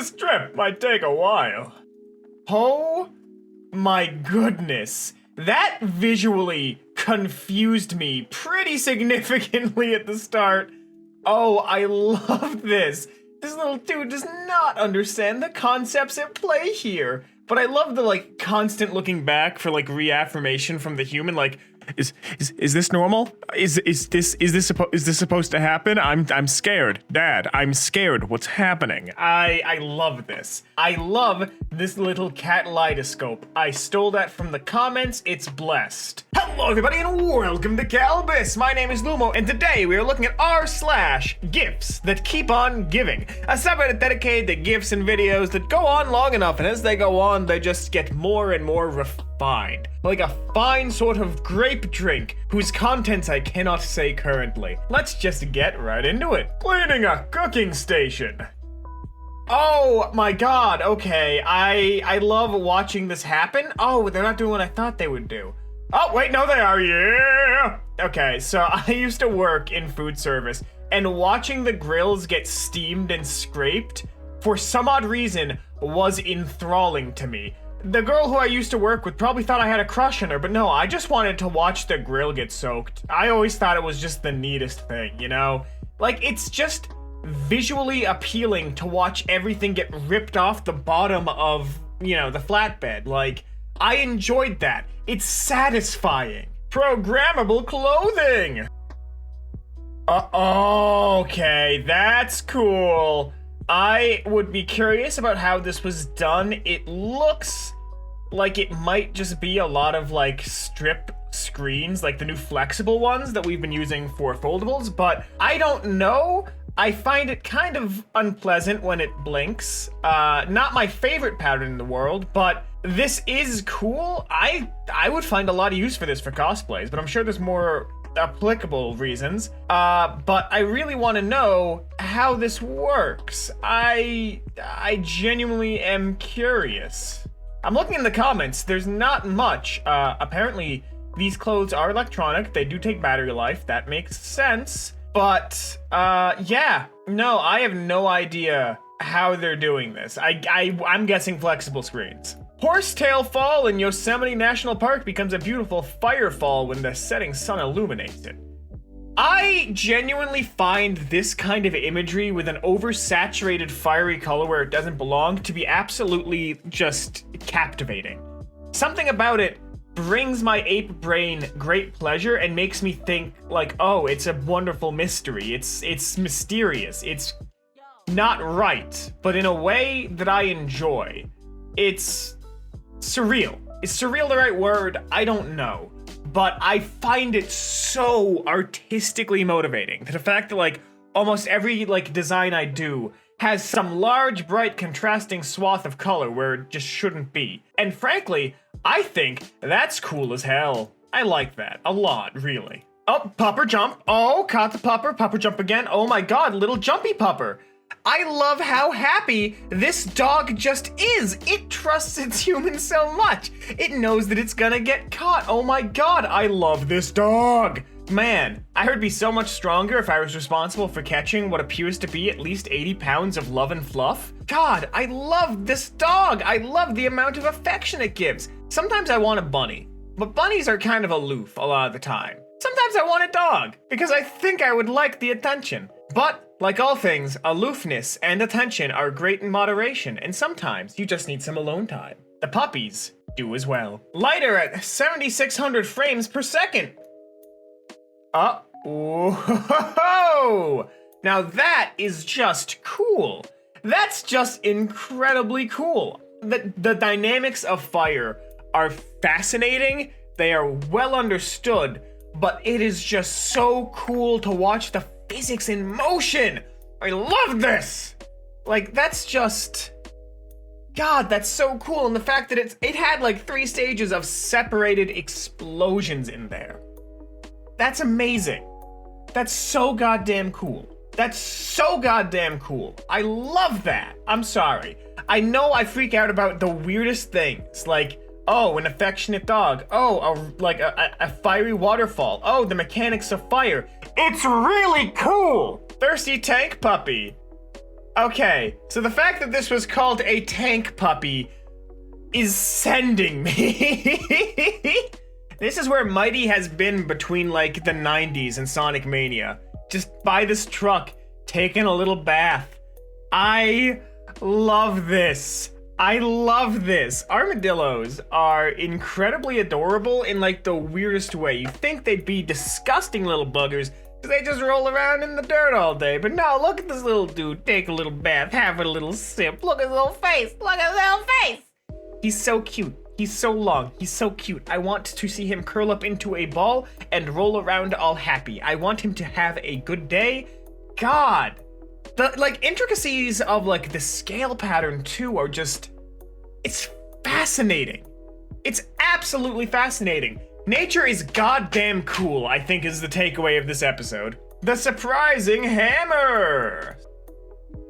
This trip might take a while. Oh my goodness. That visually confused me pretty significantly at the start. Oh, I love this. This little dude does not understand the concepts at play here. But I love the, like, constant looking back for, like, reaffirmation from the human, like, is this normal? Is this supposed to happen? I'm scared. Dad, I'm scared. What's happening? I love this. I love this little cat kaleidoscope. I stole that from the comments. It's blessed. Hello everybody and welcome to Kalbus. My name is Lumo and today we are looking at r/GifsThatKeepOnGiving, a subreddit dedicated to GIFs and videos that go on long enough, and as they go on, they just get more and more refined. Like a fine sort of grape drink, whose contents I cannot say currently. Let's just get right into it. Cleaning a cooking station. Oh my god, okay, I love watching this happen. Oh, they're not doing what I thought they would do. Oh, wait, no they are, yeah! Okay, so I used to work in food service, and watching the grills get steamed and scraped, for some odd reason, was enthralling to me. The girl who I used to work with probably thought I had a crush on her, but no, I just wanted to watch the grill get soaked. I always thought it was just the neatest thing, you know? Like, it's just visually appealing to watch everything get ripped off the bottom of, you know, the flatbed. Like, I enjoyed that. It's satisfying. Programmable clothing! Okay, that's cool. I would be curious about how this was done. It looks like it might just be a lot of like strip screens, like the new flexible ones that we've been using for foldables, but I don't know. I find it kind of unpleasant when it blinks. Not my favorite pattern in the world, but this is cool. I would find a lot of use for this for cosplays, but I'm sure there's more applicable reasons. But I really want to know how this works. I genuinely am curious. I'm looking in the comments. There's not much. Apparently, these clothes are electronic. They do take battery life. That makes sense. But, yeah. No, I have no idea how they're doing this. I'm guessing flexible screens. Horsetail Fall in Yosemite National Park becomes a beautiful firefall when the setting sun illuminates it. I genuinely find this kind of imagery with an oversaturated fiery color where it doesn't belong to be absolutely just captivating. Something about it brings my ape brain great pleasure and makes me think like, oh, it's a wonderful mystery. It's mysterious. It's not right, but in a way that I enjoy. It's surreal. Is surreal the right word? I don't know. But I find it so artistically motivating. The fact that like almost every like design I do has some large, bright, contrasting swath of color where it just shouldn't be. And frankly, I think that's cool as hell. I like that a lot, really. Oh, pupper jump. Oh, caught the pupper. Pupper jump again. Oh my god, little jumpy pupper. I love how happy this dog just is. It trusts its humans so much. It knows that it's gonna get caught. Oh my god, I love this dog. Man, I would be so much stronger if I was responsible for catching what appears to be at least 80 pounds of love and fluff. God, I love this dog. I love the amount of affection it gives. Sometimes I want a bunny, but bunnies are kind of aloof a lot of the time. Sometimes I want a dog because I think I would like the attention. But like all things, aloofness and attention are great in moderation, and sometimes you just need some alone time. The puppies do as well. Lighter at 7,600 frames per second. Whoa! Now that is just cool. That's just incredibly cool. The dynamics of fire are fascinating. They are well understood, but it is just so cool to watch the physics in motion. I love this. Like, that's just, God, that's so cool. And the fact that it had like 3 stages of separated explosions in there. That's amazing. That's so goddamn cool. That's so goddamn cool. I love that. I'm sorry. I know I freak out about the weirdest things, like, oh, an affectionate dog. Oh, a fiery waterfall. Oh, the mechanics of fire. It's really cool. Thirsty tank puppy. Okay, so the fact that this was called a tank puppy is sending me. This is where Mighty has been between like the 90s and Sonic Mania. Just by this truck, taking a little bath. I love this. I love this. Armadillos are incredibly adorable in like the weirdest way. You think they'd be disgusting little buggers because they just roll around in the dirt all day. But no, look at this little dude take a little bath, have a little sip. Look at his little face. Look at his little face. He's so cute. He's so long. He's so cute. I want to see him curl up into a ball and roll around all happy. I want him to have a good day. God. The like intricacies of like the scale pattern too are just, it's fascinating. It's absolutely fascinating. Nature is goddamn cool, I think is the takeaway of this episode. The surprising hammer.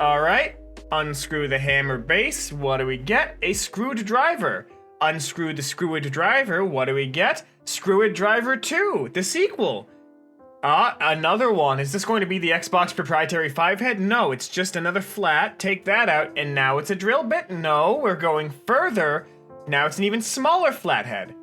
All right, unscrew the hammer base. What do we get? A screwed driver. Unscrew the screwed driver. What do we get? Screwed driver 2, the sequel. Another one. Is this going to be the Xbox proprietary 5-head? No, it's just another flat. Take that out, and now it's a drill bit? No, we're going further. Now it's an even smaller flathead.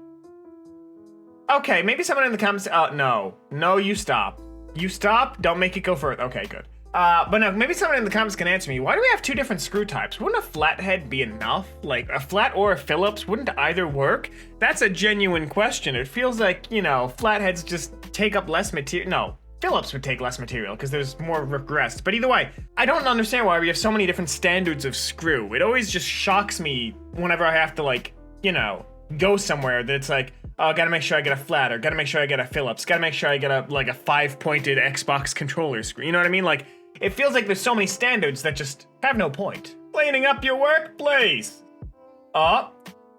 Okay, maybe someone in the comments... no. No, you stop. You stop, don't make it go further. Okay, good. But no, maybe someone in the comments can answer me. Why do we have 2 different screw types? Wouldn't a flathead be enough? Like, a flat or a Phillips, wouldn't either work? That's a genuine question. It feels like, you know, flatheads just take up less material. No, Phillips would take less material because there's more regressed. But either way, I don't understand why we have so many different standards of screw. It always just shocks me whenever I have to, like, you know, go somewhere that it's like, oh, gotta make sure I get a flat, or gotta make sure I get a Phillips, gotta make sure I get a 5-pointed Xbox controller screw. You know what I mean? Like, it feels like there's so many standards that just have no point. Cleaning up your workplace. Oh,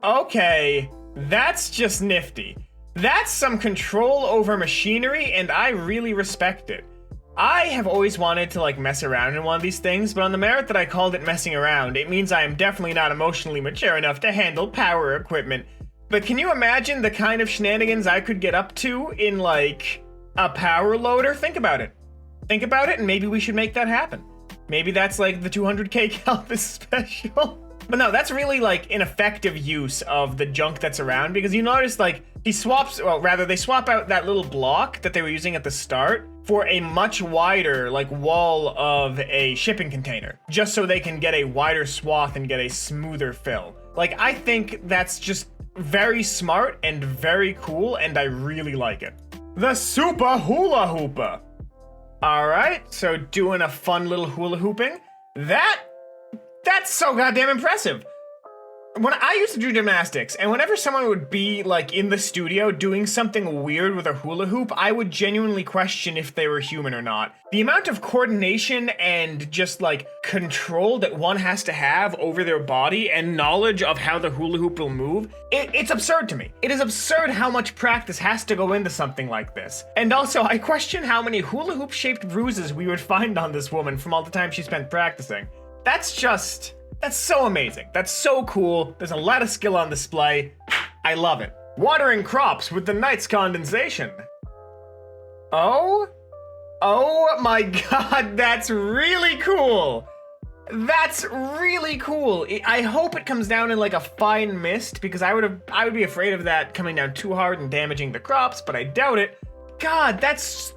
okay. That's just nifty. That's some control over machinery, and I really respect it. I have always wanted to like mess around in one of these things, but on the merit that I called it messing around, it means I am definitely not emotionally mature enough to handle power equipment. But can you imagine the kind of shenanigans I could get up to in like a power loader? Think about it. Think about it, and maybe we should make that happen. Maybe that's like the 200k Kalbus special. But no, that's really like an effective use of the junk that's around, because you notice like they swap out that little block that they were using at the start for a much wider like wall of a shipping container, just so they can get a wider swath and get a smoother fill. Like, I think that's just very smart and very cool, and I really like it. The Super Hula Hooper. All right, so doing a fun little hula hooping. That's so goddamn impressive. When I used to do gymnastics, and whenever someone would be like in the studio doing something weird with a hula hoop, I would genuinely question if they were human or not. The amount of coordination and just like control that one has to have over their body and knowledge of how the hula hoop will move, it's absurd to me. It is absurd how much practice has to go into something like this. And also, I question how many hula hoop shaped bruises we would find on this woman from all the time she spent practicing. That's so amazing. That's so cool. There's a lot of skill on display. I love it. Watering crops with the night's condensation. Oh my god, that's really cool. That's really cool. I hope it comes down in like a fine mist, because I would be afraid of that coming down too hard and damaging the crops, but I doubt it. God, that's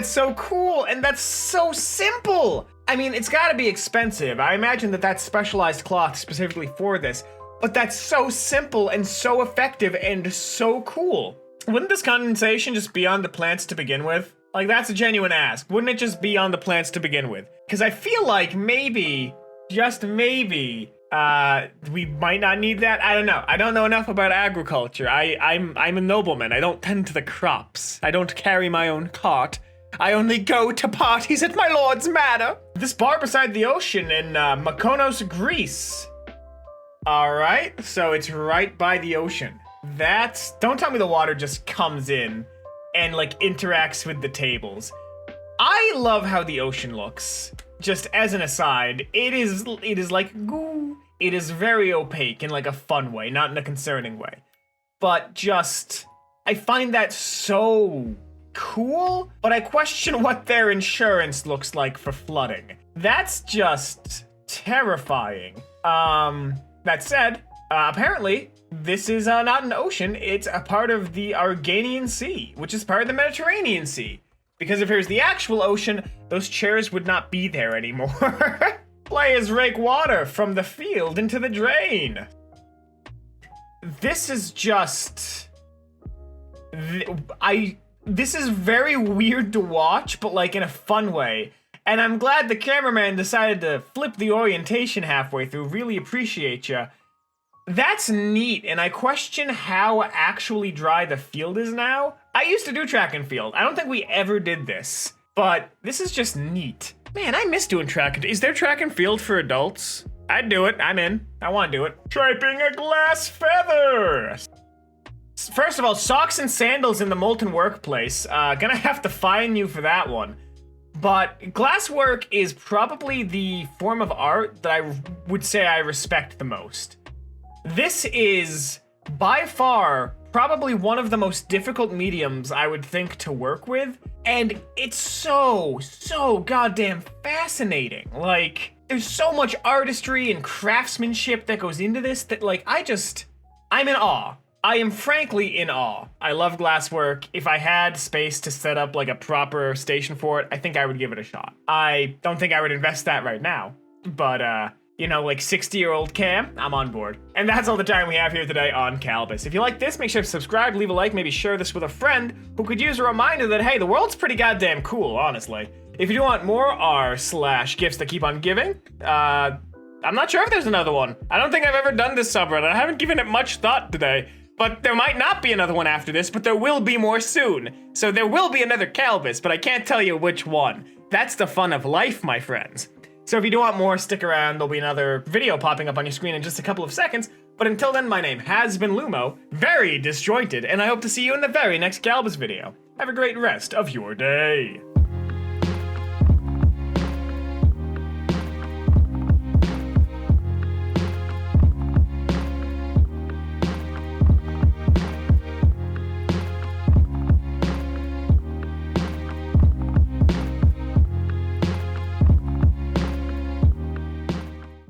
so cool, and that's so simple. I mean, it's gotta be expensive. I imagine that that's specialized cloth specifically for this, but that's so simple and so effective and so cool. Wouldn't this condensation just be on the plants to begin with? Like, that's a genuine ask. Wouldn't it just be on the plants to begin with? Because I feel like maybe, just maybe, we might not need that. I don't know. I don't know enough about agriculture. I'm a nobleman. I don't tend to the crops. I don't carry my own cart. I only go to parties at my lord's manor. This bar beside the ocean in Mykonos, Greece. All right, so it's right by the ocean. Don't tell me the water just comes in and like interacts with the tables. I love how the ocean looks. Just as an aside, it is like goo. It is very opaque in like a fun way, not in a concerning way. But just, I find that so cool, but I question what their insurance looks like for flooding. That's just terrifying. That said, apparently, this is not an ocean, it's a part of the Arganian Sea, which is part of the Mediterranean Sea. Because if here's the actual ocean, those chairs would not be there anymore. Players rake water from the field into the drain. This is just... This is very weird to watch, but like in a fun way. And I'm glad the cameraman decided to flip the orientation halfway through. Really appreciate ya. That's neat, and I question how actually dry the field is now. I used to do track and field. I don't think we ever did this, but this is just neat. Man, I miss doing track and... Is there track and field for adults? I'd do it. I'm in. I want to do it. Striping a glass feather! First of all, socks and sandals in the molten workplace. Gonna have to fine you for that one. But glasswork is probably the form of art that I would say I respect the most. This is, by far, probably one of the most difficult mediums I would think to work with. And it's so goddamn fascinating. Like, there's so much artistry and craftsmanship that goes into this that, like, I'm in awe. I am frankly in awe. I love glasswork. If I had space to set up like a proper station for it, I think I would give it a shot. I don't think I would invest that right now, but you know, like 60-year-old Cam, I'm on board. And that's all the time we have here today on Kalbus. If you like this, make sure to subscribe, leave a like, maybe share this with a friend who could use a reminder that, hey, the world's pretty goddamn cool, honestly. If you do want more r/GifsThatKeepOnGiving, I'm not sure if there's another one. I don't think I've ever done this subreddit. I haven't given it much thought today. But there might not be another one after this, but there will be more soon. So there will be another Kalbus, but I can't tell you which one. That's the fun of life, my friends. So if you do want more, stick around. There'll be another video popping up on your screen in just a couple of seconds. But until then, my name has been Lumo, very disjointed, and I hope to see you in the very next Kalbus video. Have a great rest of your day.